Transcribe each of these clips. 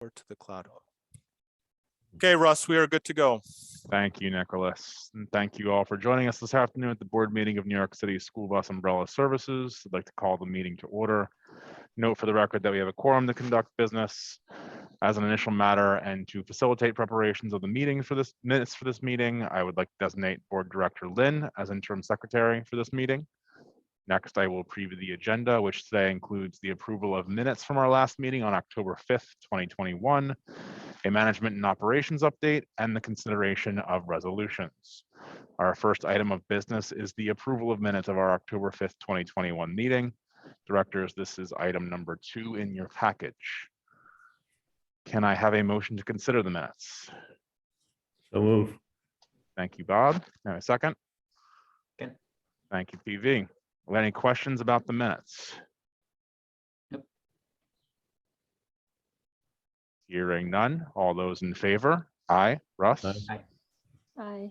or to the cloud. Okay, Russ, we are good to go. Thank you, Nicholas. And thank you all for joining us this afternoon at the board meeting of New York City School Bus Umbrella Services. I'd like to call the meeting to order. Note for the record that we have a quorum to conduct business as an initial matter, and to facilitate preparations of the meeting for this minutes for this meeting, I would like to designate Board Director Linn as interim secretary for this meeting. Next, I will preview the agenda, which today includes the approval of minutes from our last meeting on October 5th, 2021, a management and operations update, and the consideration of resolutions. Our first item of business is the approval of minutes of our October 5th, 2021 meeting. Directors, this is item number 2 in your package. Can I have a motion to consider the minutes? So move. Thank you, Bob. Can I have a second? Second. Thank you, PV. Are there any questions about the minutes? Nope. Hearing none. All those in favor? Aye. Russ? Aye. Aye.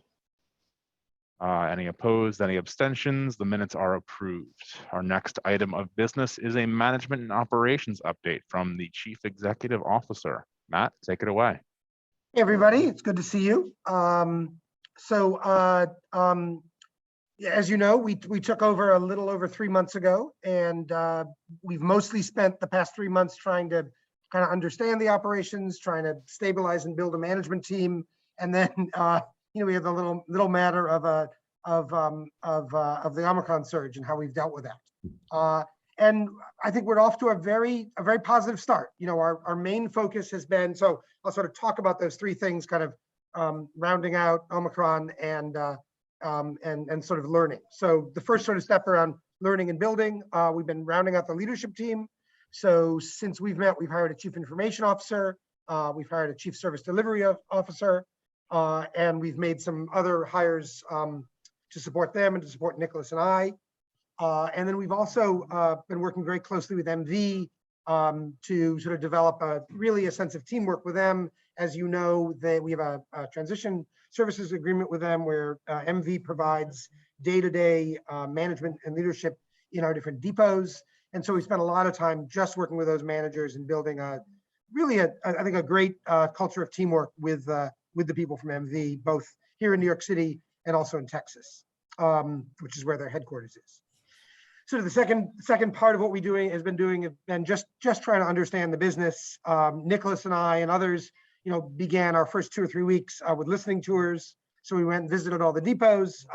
Any opposed? Any abstentions? The minutes are approved. Our next item of business is a management and operations update from the Chief Executive Officer. Matt, take it away. Hey, everybody, it's good to see you. As you know, we took over a little over 3 months ago, and we've mostly spent the past 3 months trying to kind of understand the operations, trying to stabilize and build a management team, and then we have the little matter of the Omicron surge and how we've dealt with that. And I think we're off to a very positive start. Our main focus has been, so I'll sort of talk about those 3 things, kind of rounding out Omicron and sort of learning. So the first sort of step around learning and building, we've been rounding out the leadership team. So since we've met, we've hired a chief information officer, we've hired a chief service delivery officer, and we've made some other hires to support them and to support Nicholas and I. And then we've also been working very closely with MV to sort of develop a sense of teamwork with them. As you know, we have a transition services agreement with them where MV provides day-to-day management and leadership in our different depots. And so we spent a lot of time just working with those managers and building I think a great culture of teamwork with the people from MV, both here in New York City and also in Texas, which is where their headquarters is. So the second part of what has been just trying to understand the business. Nicholas and I and others, began our first 2 or 3 weeks with listening tours. So we went and visited all the depots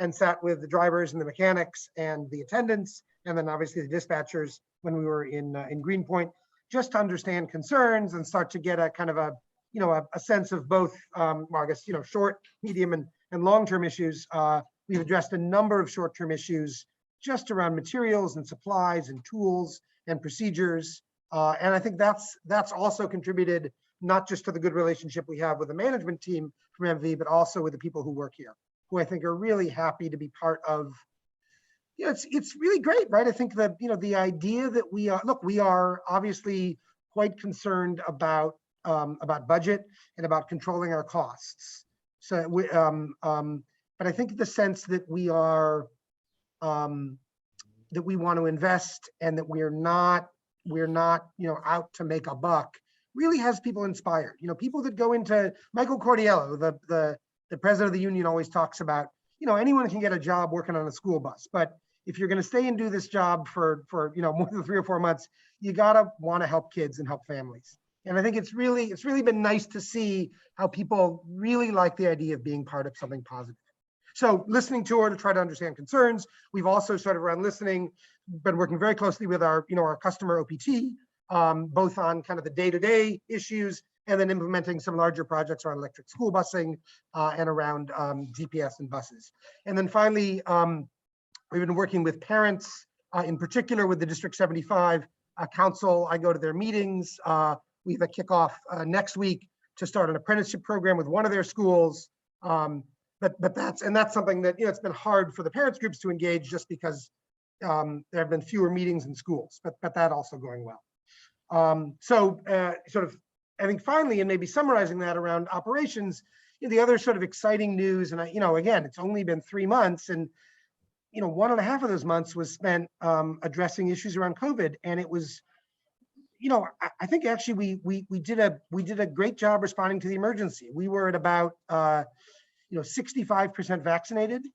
and sat with the drivers and the mechanics and the attendants, and then obviously the dispatchers when we were in Greenpoint, just to understand concerns and start to get a kind of a sense of both, short, medium, and long-term issues. We've addressed a number of short-term issues just around materials and supplies and tools and procedures. And I think that's also contributed not just to the good relationship we have with the management team from MV, but also with the people who work here, who I think are really happy to be part of. It's really great, right? I think that, the idea that we are obviously quite concerned about budget and about controlling our costs. So, but I think the sense that we are, that we want to invest and that we're not, out to make a buck really has people inspired. People that go into, Michael Cordiello, the president of the union, always talks about, anyone can get a job working on a school bus, but if you're going to stay and do this job for more than 3 or 4 months, you gotta want to help kids and help families. And I think it's really been nice to see how people really like the idea of being part of something positive. So listening tour to try to understand concerns. We've also sort of around listening, been working very closely with our customer OPT, both on kind of the day-to-day issues and then implementing some larger projects around electric school busing and around GPS and buses. And then finally, we've been working with parents, in particular with the District 75 Council. I go to their meetings. We have a kickoff next week to start an apprenticeship program with one of their schools. But that's something that, it's been hard for the parents groups to engage just because there have been fewer meetings in schools, but that also going well. Sort of, I think finally, and maybe summarizing that around operations, the other sort of exciting news, and again, it's only been 3 months, and 1.5 of those months was spent addressing issues around COVID, and it was I think actually we did a great job responding to the emergency. We were at about 65% vaccinated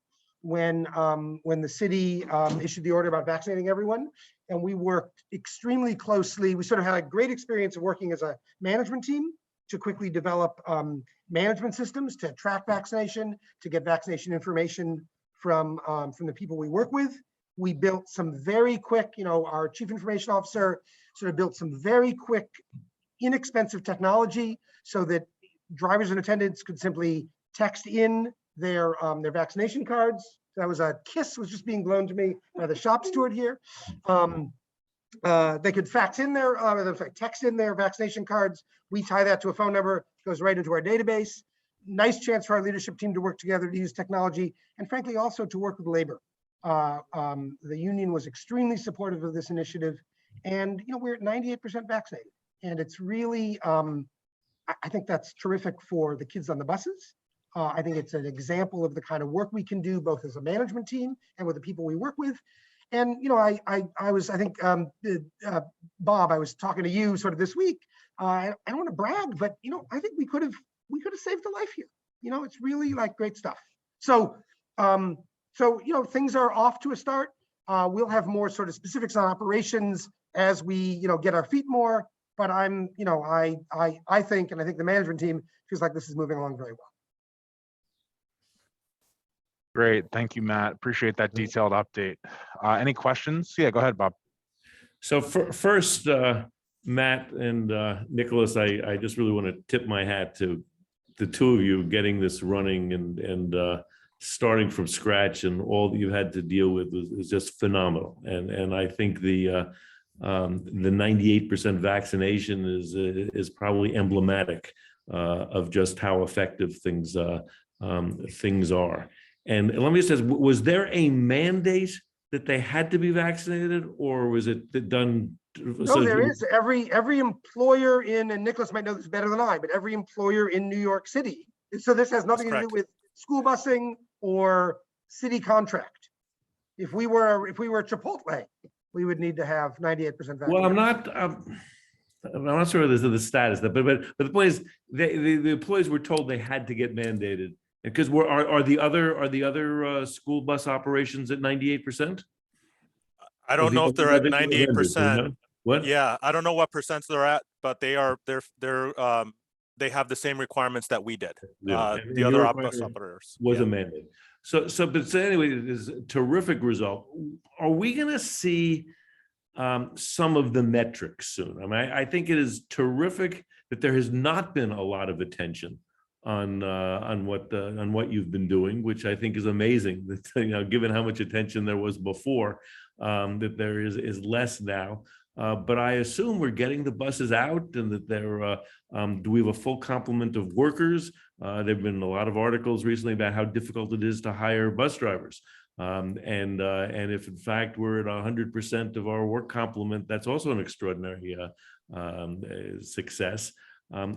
when the city issued the order about vaccinating everyone, and we worked extremely closely. We sort of had a great experience of working as a management team to quickly develop management systems to track vaccination, to get vaccination information from the people we work with. We built some very quick, our chief information officer sort of built some very quick, inexpensive technology so that drivers and attendants could simply text in their vaccination cards. That was a kiss was just being blown to me by the shop steward here. They could text in their vaccination cards. We tie that to a phone number, goes right into our database. Nice chance for our leadership team to work together to use technology, and frankly, also to work with labor. The union was extremely supportive of this initiative, and we're at 98% vaccinated, and it's really, I think that's terrific for the kids on the buses. I think it's an example of the kind of work we can do both as a management team and with the people we work with. And I think Bob, I was talking to you sort of this week. I don't want to brag, but I think we could have saved a life here. It's really like great stuff. So things are off to a start. We'll have more sort of specifics on operations as we get our feet more. But I think, and I think the management team feels like this is moving along very well. Great. Thank you, Matt. Appreciate that detailed update. Any questions? Yeah, go ahead, Bob. So first, Matt and Nicholas, I just really want to tip my hat to the two of you getting this running and starting from scratch, and all that you've had to deal with is just phenomenal. And I think the 98% vaccination is probably emblematic of just how effective things are. And let me just ask, was there a mandate that they had to be vaccinated, or was it done? No, there is. Every employer and Nicholas might know this better than I, but every employer in New York City. So this has nothing to do with school busing or city contract. If we were Chipotle, we would need to have 98% vaccination. Well, I'm not sure of the status, but the point is, the employees were told they had to get mandated. Because are the other school bus operations at 98%? I don't know if they're at 98%. What? Yeah, I don't know what percents they're at, but they have the same requirements that we did. The other bus operators was a mandate. So anyway, it is a terrific result. Are we going to see some of the metrics soon? I mean, I think it is terrific that there has not been a lot of attention on what you've been doing, which I think is amazing. That given how much attention there was before, that there is less now. But I assume we're getting the buses out, and that do we have a full complement of workers? There've been a lot of articles recently about how difficult it is to hire bus drivers. And if in fact we're at 100% of our work complement, that's also an extraordinary success.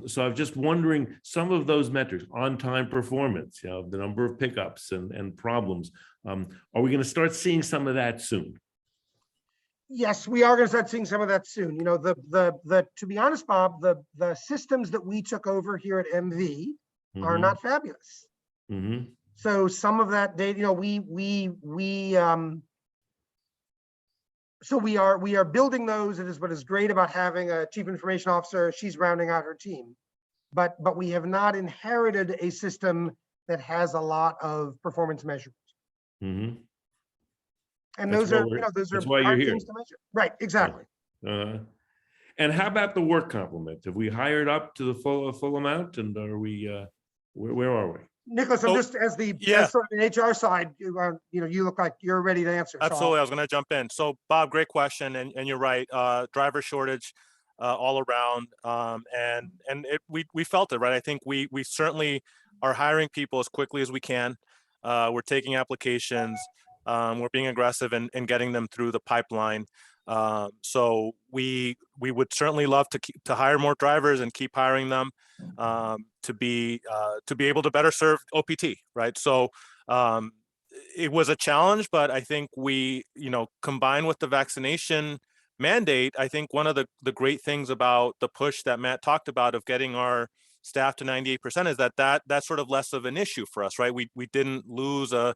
So I'm just wondering, some of those metrics, on-time performance, the number of pickups and problems, are we going to start seeing some of that soon? Yes, we are going to start seeing some of that soon. To be honest, Bob, the systems that we took over here at MV are not fabulous. Mm-hmm. So some of that data, so we are building those. It is what is great about having a chief information officer. She's rounding out her team, but we have not inherited a system that has a lot of performance measurement. Mm-hmm. And those are why you're here. To measure. Right, exactly. And how about the work complement? Have we hired up to the full amount, and are we? Where are we? Nicholas, I'm just as sort of the HR side, you look like you're ready to answer. Absolutely, I was going to jump in. So, Bob, great question, and you're right. Driver shortage all around, and we felt it, right? I think we certainly are hiring people as quickly as we can. We're taking applications. We're being aggressive in getting them through the pipeline. So we would certainly love to hire more drivers and keep hiring them to be able to better serve OPT, right? So it was a challenge, but I think we, combined with the vaccination mandate, I think one of the great things about the push that Matt talked about of getting our staff to 98% is that's sort of less of an issue for us, right? We didn't lose a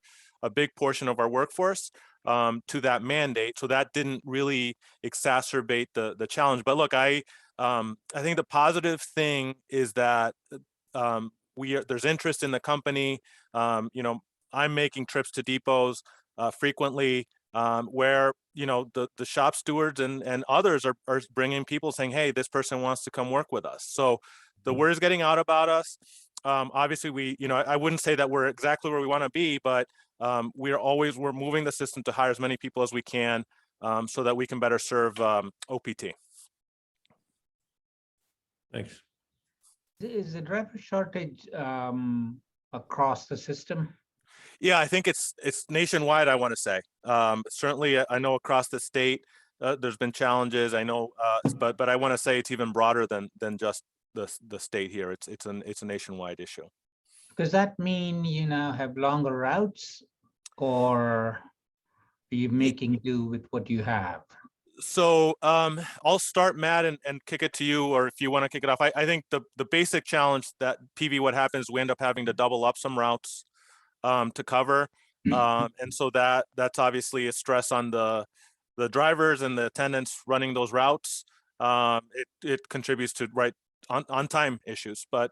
big portion of our workforce to that mandate, so that didn't really exacerbate the challenge. But look, I think the positive thing is that there's interest in the company. I'm making trips to depots frequently, where the shop stewards and others are bringing people saying, hey, this person wants to come work with us. So the word is getting out about us. Obviously, I wouldn't say that we're exactly where we want to be, but we're moving the system to hire as many people as we can, so that we can better serve OPT. Thanks. Is the driver shortage across the system? Yeah, I think it's nationwide, I want to say. Certainly, I know across the state, there's been challenges. I know, but I want to say it's even broader than just the state here. It's a nationwide issue. Does that mean you now have longer routes, or are you making do with what you have? So I'll start, Matt, and kick it to you, or if you want to kick it off. I think the basic challenge that what happens, we end up having to double up some routes to cover. And so that's obviously a stress on the drivers and the attendants running those routes. It contributes to on time issues, but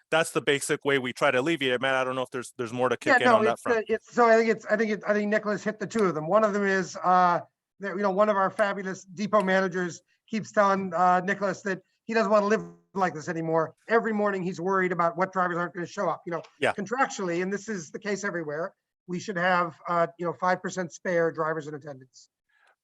that's the basic way we try to alleviate it. Matt, I don't know if there's more to kick in on that front. So I think Nicolas hit the two of them. One of them is that, one of our fabulous depot managers keeps telling Nicolas that he doesn't want to live like this anymore. Every morning he's worried about what drivers aren't going to show up. Yeah. Contractually, and this is the case everywhere, we should have 5% spare drivers in attendance.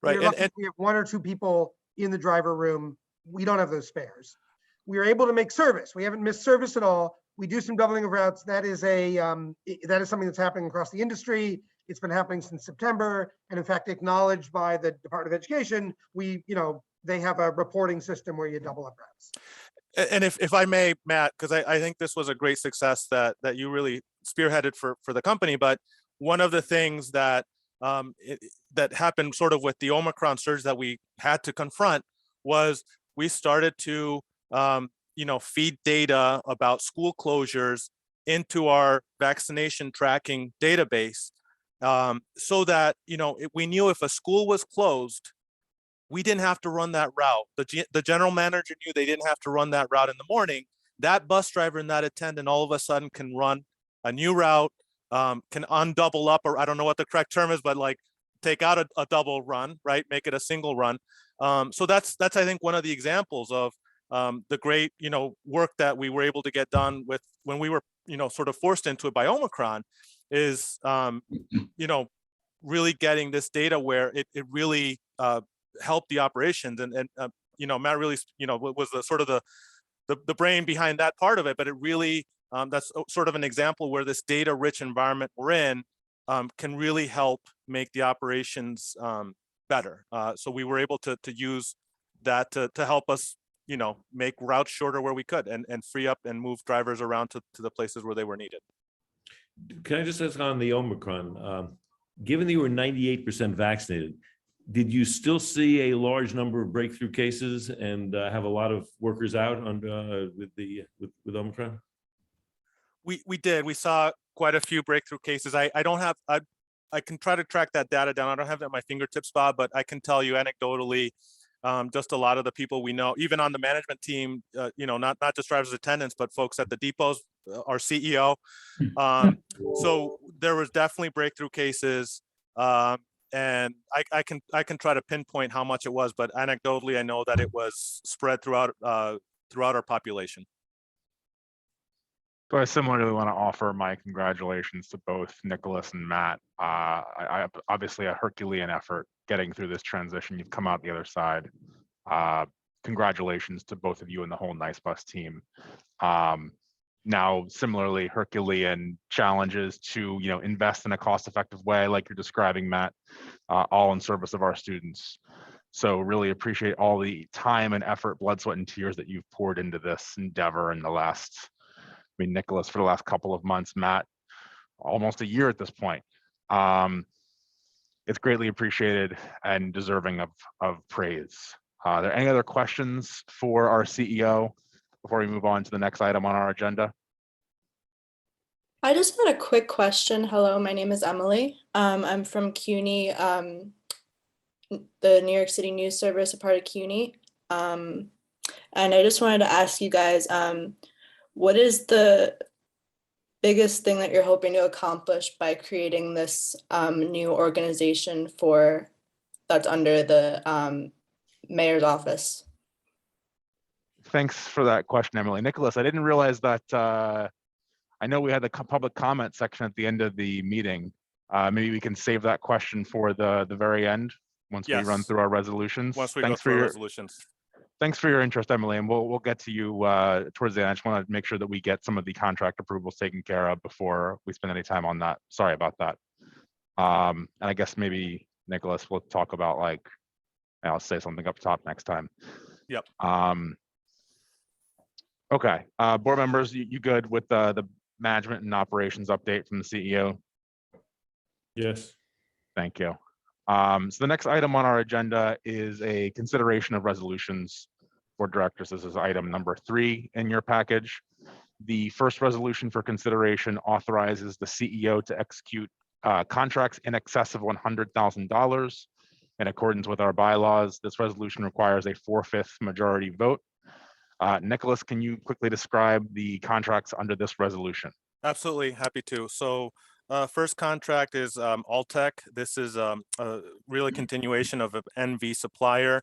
Right. And we have one or two people in the driver room. We don't have those spares. We are able to make service. We haven't missed service at all. We do some doubling of routes. That is something that's happening across the industry. It's been happening since September, and in fact, acknowledged by the Department of Education. They have a reporting system where you double up routes. And if I may, Matt, because I think this was a great success that you really spearheaded for the company. But one of the things that that happened sort of with the Omicron surge that we had to confront was we started to feed data about school closures into our vaccination tracking database, so that we knew if a school was closed, we didn't have to run that route. The general manager knew they didn't have to run that route in the morning. That bus driver and that attendant all of a sudden can run a new route, can undouble up, or I don't know what the correct term is, but like take out a double run, right? Make it a single run. So that's I think one of the examples of the great work that we were able to get done with when we were sort of forced into it by Omicron, is really getting this data where it really helped the operations, and Matt really was the sort of the brain behind that part of it. But it really that's sort of an example where this data rich environment we're in can really help make the operations better. So we were able to use that to help us make routes shorter where we could, and free up and move drivers around to the places where they were needed. Can I just ask on the Omicron, given that you were 98% vaccinated, did you still see a large number of breakthrough cases and have a lot of workers out with Omicron? We did. We saw quite a few breakthrough cases. I don't have, I can try to track that data down. I don't have that at my fingertips, Bob, but I can tell you anecdotally, just a lot of the people we know, even on the management team, not just drivers, attendants, but folks at the depots, our CEO. So there was definitely breakthrough cases. And I can try to pinpoint how much it was, but anecdotally, I know that it was spread throughout our population. So I similarly want to offer my congratulations to both Nicolas and Matt. I obviously a Herculean effort getting through this transition. You've come out the other side. Congratulations to both of you and the whole NYCSBUS team. Now, similarly, Herculean challenges to invest in a cost-effective way, like you're describing, Matt, all in service of our students. So really appreciate all the time and effort, blood, sweat, and tears that you've poured into this endeavor in the last, Nicolas, for the last couple of months, Matt, almost a year at this point. it's greatly appreciated and deserving of praise. Are there any other questions for our CEO before we move on to the next item on our agenda? I just had a quick question. Hello, my name is Emily. I'm from CUNY, the New York City News Service, a part of CUNY. And I just wanted to ask you guys, what is the biggest thing that you're hoping to accomplish by creating this new organization that's under the mayor's office? Thanks for that question, Emily. Nicholas, I didn't realize that. I know we had the public comment section at the end of the meeting. Maybe we can save that question for the very end once we run Yes. through our resolutions. Once we go through our resolutions. Thanks for your interest, Emily, and we'll get to you towards the end. I just want to make sure that we get some of the contract approvals taken care of before we spend any time on that. Sorry about that. And I guess maybe Nicholas will talk about I'll say something up top next time. Yep. Okay, board members, you good with the management and operations update from the CEO? Yes. Thank you. So the next item on our agenda is a consideration of resolutions for directors. This is item number 3 in your package. The first resolution for consideration authorizes the CEO to execute contracts in excess of $100,000. In accordance with our bylaws, this resolution requires a 4/5 majority vote. Nicholas, can you quickly describe the contracts under this resolution? Absolutely, happy to. So first contract is Altec. This is a really continuation of an NV supplier.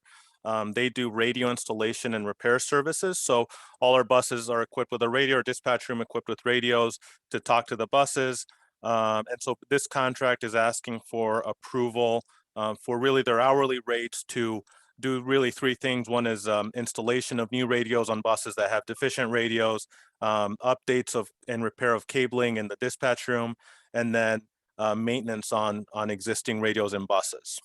They do radio installation and repair services. So all our buses are equipped with a radio, or dispatch room equipped with radios to talk to the buses. And so this contract is asking for approval for really their hourly rates to do really 3 things. One is installation of new radios on buses that have deficient radios, updates of and repair of cabling in the dispatch room, and then maintenance on existing radios and buses.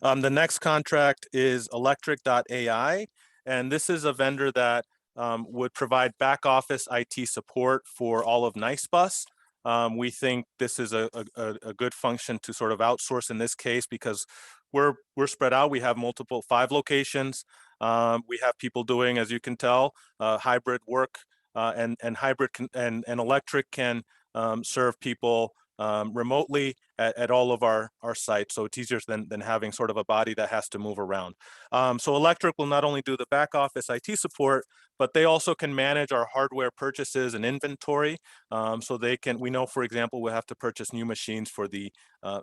The next contract is electric.ai, and this is a vendor that would provide back office IT support for all of NYCSBUS. We think this is a good function to sort of outsource in this case because we're spread out. We have 5 locations. We have people doing, as you can tell, hybrid work, and hybrid and electric can serve people remotely at all of our sites. So it's easier than having sort of a body that has to move around. So electric will not only do the back office IT support, but they also can manage our hardware purchases and inventory. So we know, for example, we'll have to purchase new machines for the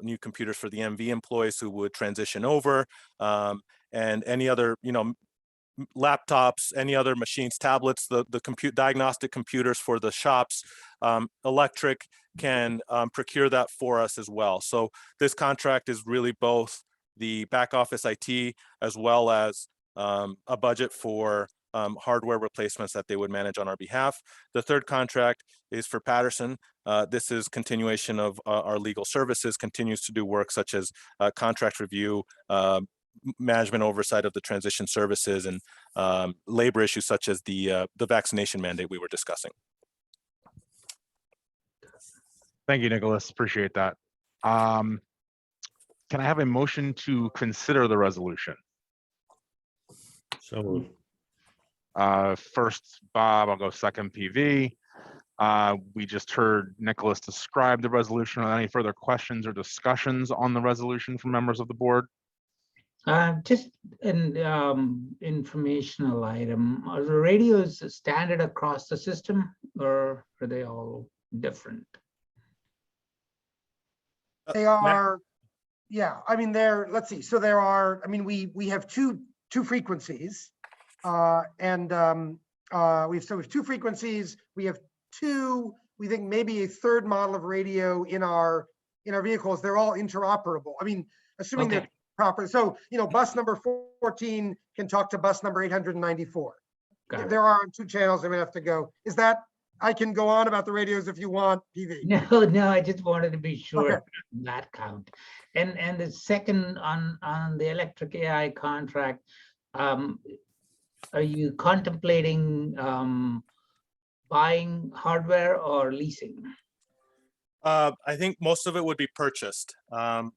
new computers for the MV employees who would transition over, and any other, laptops, any other machines, tablets, the diagnostic computers for the shops. Electric can procure that for us as well. So this contract is really both the back office IT as well as a budget for hardware replacements that they would manage on our behalf. The third contract is for Patterson. This is continuation of our legal services, continues to do work such as contract review, management oversight of the transition services, and labor issues such as the vaccination mandate we were discussing. Thank you, Nicholas. Appreciate that. Can I have a motion to consider the resolution? So moved. First, Bob, I'll go second, PV. We just heard Nicholas describe the resolution. Are there any further questions or discussions on the resolution from members of the board? Just an informational item. Are the radios standard across the system, or are they all different? They are, yeah, I mean, let's see. So there are, I mean, we have two frequencies, and we have 2 frequencies. We have 2, we think maybe a 3rd model of radio in our vehicles. They're all interoperable. I mean, assuming they're proper. So, bus number 14 can talk to bus number 894. If there are 2 channels, I'm gonna have to go. Is that, I can go on about the radios if you want, PV. No, I just wanted to be sure on that count. And the second on the electric AI contract, are you contemplating buying hardware or leasing? I think most of it would be purchased.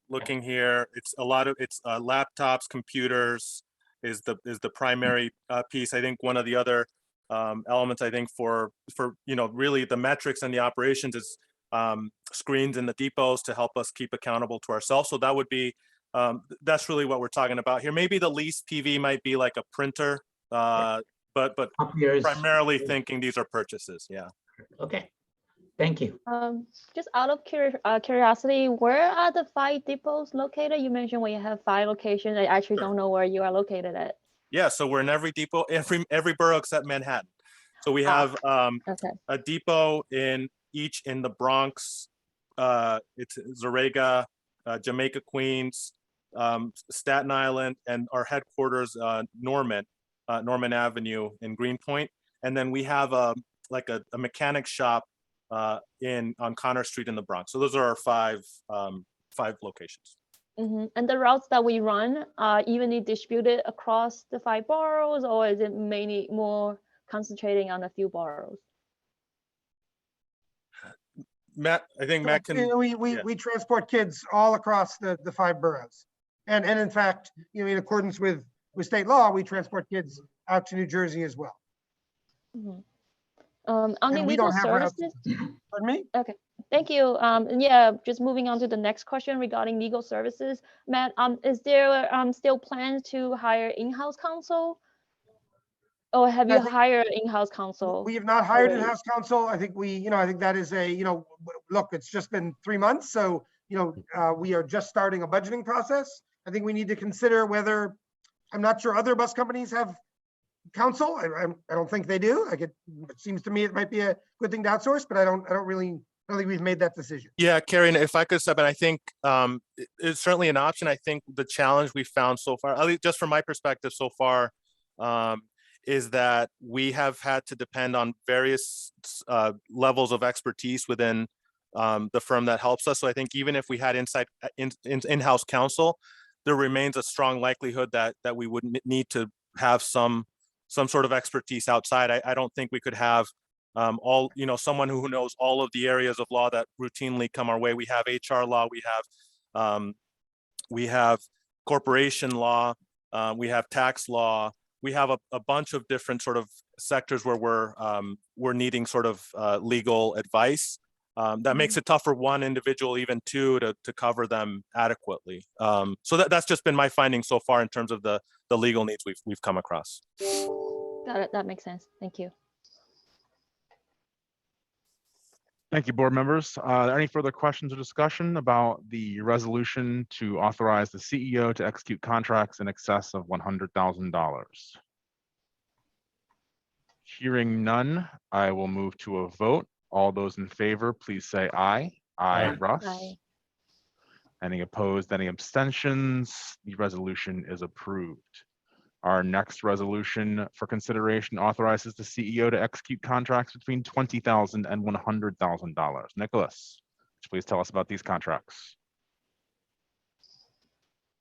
Looking here, it's laptops, computers is the primary piece. I think one of the other elements, I think for really the metrics and the operations is screens in the depots to help us keep accountable to ourselves. So that would be that's really what we're talking about here. Maybe the least PV might be like a printer, but Copiers. primarily thinking these are purchases. Yeah. Okay, thank you. Just out of curiosity, where are the 5 depots located? You mentioned when you have 5 locations. I actually don't know where you are located at. Yeah, so we're in every depot, every borough except Manhattan. So we have Okay. a depot in the Bronx, it's Zarega, Jamaica, Queens, Staten Island, and our headquarters, Norman Avenue in Greenpoint. And then we have a mechanic shop on Connor Street in the Bronx. So those are our 5 locations. And the routes that we run are evenly distributed across the 5 boroughs, or is it mainly more concentrating on a few boroughs? Matt, I think Matt can. We transport kids all across the 5 boroughs. And in fact, in accordance with state law, we transport kids out to New Jersey as well. On the And we legal don't have routes. services. Pardon me? Okay, thank you. Yeah, just moving on to the next question regarding legal services. Matt, is there still plans to hire in-house counsel? Or have you hired in-house counsel? We have not hired already? in-house counsel. I think I think that is look, it's just been 3 months. So, we are just starting a budgeting process. I think we need to consider whether, I'm not sure other bus companies have counsel. I don't think they do. It seems to me it might be a good thing to outsource, but I don't think we've made that decision. Yeah, Karen, if I could step in, I think it's certainly an option. I think the challenge we found so far, at least just from my perspective so far, is that we have had to depend on various levels of expertise within the firm that helps us. So I think even if we had in-house counsel, there remains a strong likelihood that we would need to have some sort of expertise outside. I don't think we could have someone who knows all of the areas of law that routinely come our way. We have HR law, we have corporation law, we have tax law. We have a bunch of different sort of sectors where we're needing sort of legal advice. That makes it tough for one individual, even 2, to cover them adequately. So that's just been my finding so far in terms of the legal needs we've come across. Got it. That makes sense. Thank you. Thank you, board members. Are there any further questions or discussion about the resolution to authorize the CEO to execute contracts in excess of $100,000? Hearing none, I will move to a vote. All those in favor, please say aye. Aye, Russ. Aye. Any opposed, any abstentions? The resolution is approved. Our next resolution for consideration authorizes the CEO to execute contracts between $20,000 and $100,000. Nicholas, would you please tell us about these contracts?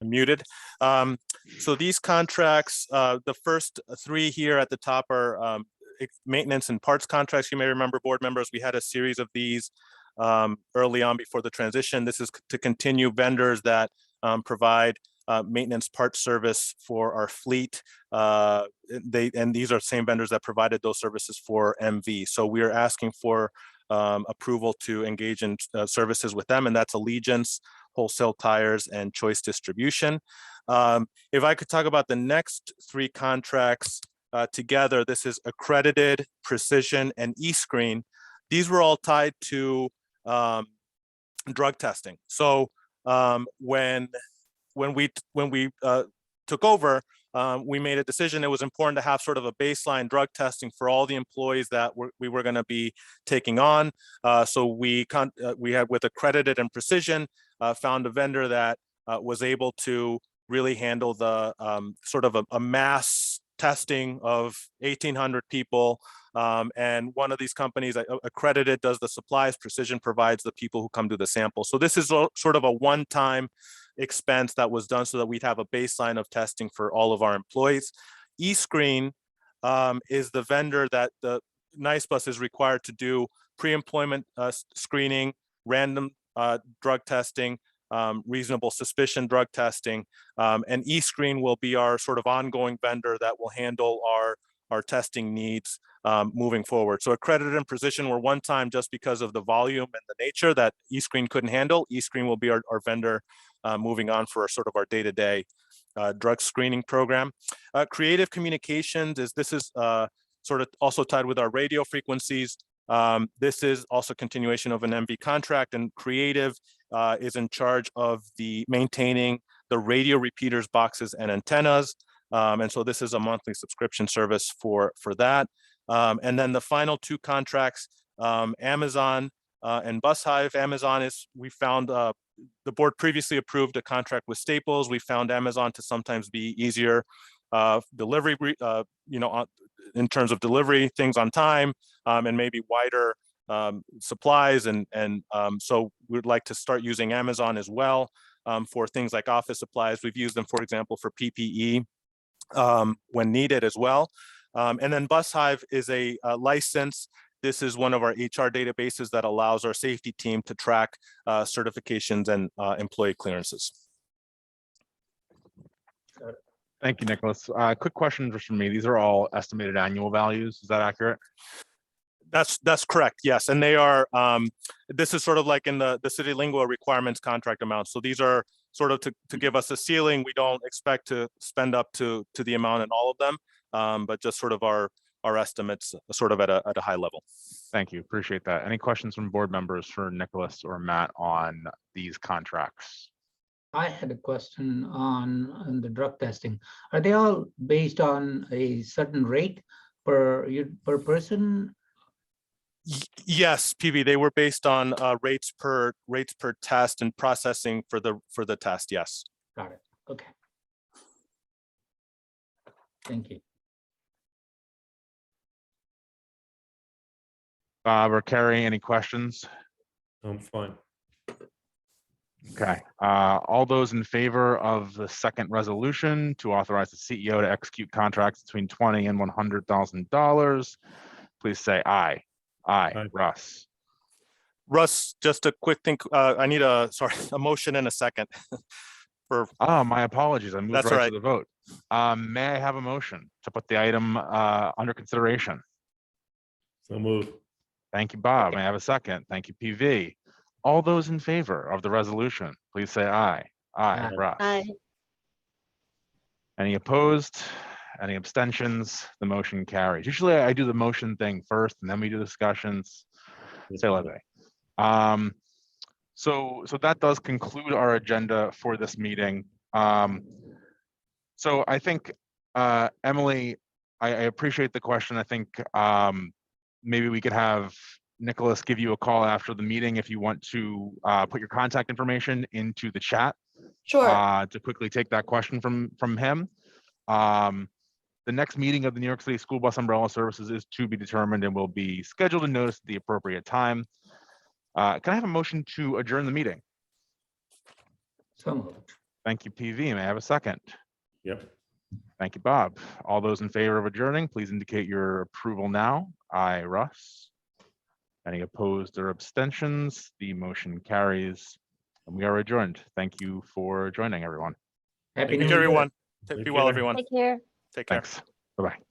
I'm muted. So these contracts, the first 3 here at the top are maintenance and parts contracts. You may remember, board members, we had a series of these early on before the transition. This is to continue vendors that provide maintenance parts service for our fleet. And these are same vendors that provided those services for MV. So we are asking for approval to engage in services with them, and that's Allegiance, Wholesale Tires, and Choice Distribution. If I could talk about the next 3 contracts together, this is Accredited, Precision, and eScreen. These were all tied to drug testing. So when we took over, we made a decision. It was important to have sort of a baseline drug testing for all the employees that we were going to be taking on. So we had, with Accredited and Precision, found a vendor that was able to really handle the sort of a mass testing of 1,800 people. And one of these companies, Accredited, does the supplies. Precision provides the people who come to the sample. So this is sort of a one-time expense that was done so that we'd have a baseline of testing for all of our employees. eScreen is the vendor that the NYCSBUS is required to do pre-employment screening, random drug testing, reasonable suspicion drug testing, and eScreen will be our sort of ongoing vendor that will handle our testing needs moving forward. So Accredited and Precision were one time just because of the volume and the nature that eScreen couldn't handle. eScreen will be our vendor moving on for sort of our day-to-day drug screening program. Creative Communications is sort of also tied with our radio frequencies. This is also continuation of an MV contract, and Creative is in charge of maintaining the radio repeaters, boxes, and antennas. And so this is a monthly subscription service for that. And then the final two contracts, Amazon and Bus Hive. Amazon we found the board previously approved a contract with Staples. We found Amazon to sometimes be easier delivery, in terms of delivery things on time, and maybe wider supplies. And so we'd like to start using Amazon as well for things like office supplies. We've used them, for example, for PPE when needed as well. And then Bus Hive is a license. This is one of our HR databases that allows our safety team to track certifications and employee clearances. Thank you, Nicholas. Quick question just from me. These are all estimated annual values. Is that accurate? That's correct. Yes, and they are. This is sort of like in the city lingo requirements contract amounts. So these are sort of to give us a ceiling. We don't expect to spend up to the amount in all of them, but just sort of our estimates, sort of at a high level. Thank you. Appreciate that. Any questions from board members for Nicholas or Matt on these contracts? I had a question on the drug testing. Are they all based on a certain rate per person? Yes, PV. They were based on rates per test and processing for the test. Yes. Got it. Okay. Thank you. Bob or Carrie, any questions? I'm fine. Okay. All those in favor of the second resolution to authorize the CEO to execute contracts between $20,000 and $100,000, please say aye. Aye. Russ. Russ, just a quick thing. I need a motion in a second. My apologies. I moved That's right right. to the vote. May I have a motion to put the item under consideration? So move. Thank you, Bob. May I have a second? Thank you, PV. All those in favor of the resolution, please say aye. Aye. Russ. Aye. Any opposed? Any abstentions? The motion carries. Usually I do the motion thing first and then we do discussions. Say leve. So that does conclude our agenda for this meeting. So I think, Emily, I appreciate the question. I think maybe we could have Nicholas give you a call after the meeting if you want to put your contact information into the chat. Sure. To quickly take that question from him. The next meeting of the New York City School Bus Umbrella Services is to be determined and will be scheduled and noticed at the appropriate time. Can I have a motion to adjourn the meeting? So moved. Thank you, PV. May I have a second? Yep. Thank you, Bob. All those in favor of adjourning, please indicate your approval now. Aye, Russ. Any opposed or abstentions? The motion carries and we are adjourned. Thank you for joining, everyone. Happy Thank New you, Year. everyone. Take Be well, care. everyone. Take care. Take care. Thanks. Bye-bye.